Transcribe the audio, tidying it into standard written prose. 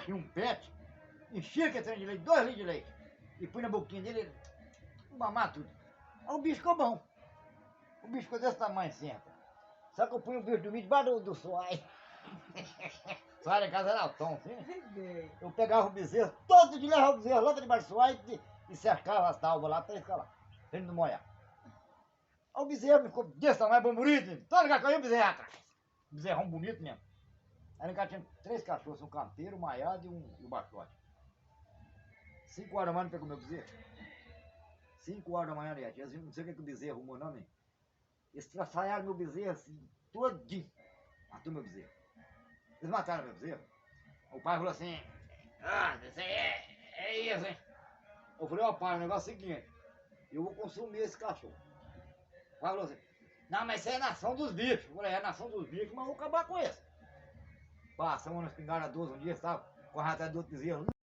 e um pet, enchia aquele trem de leite, 2 litros de leite, e põe na boquinha dele, ele mamar tudo. Aí o bicho ficou bom. O bicho ficou desse tamanho assim, rapaz. Só que eu punho o bicho dormir debaixo do suai. Suai em casa era altão, assim. Eu pegava o bezerro, todo dia levava o bezerro lá pra debaixo do suai e cercava as tábuas lá pra ele ficar lá, pra ele não molhar. Aí o bezerro ficou desse tamanho, bom bonito. Todo cá caiu o bezerro atrás. Bezerrão bonito mesmo. Aí cá tinha 3 cachorros, um campeiro, um maiado e um baixote. 5 horas da manhã não pegou meu bezerro. 5 horas da manhã, aliás. Não sei o que o bezerro arrumou, não, nem. Eles traçalharam meu bezerro assim, todinho. Matou meu bezerro. Eles mataram meu bezerro. O pai falou assim: isso aí é isso, hein? Eu falei: ó, pai, o negócio é o seguinte: eu vou consumir esse cachorro. O pai falou assim: não, mas isso é nação dos bichos. Eu falei: é nação dos bichos, mas eu vou acabar com isso. Passamos na espingarda 12 um dia, estava correndo atrás do outro bezerro.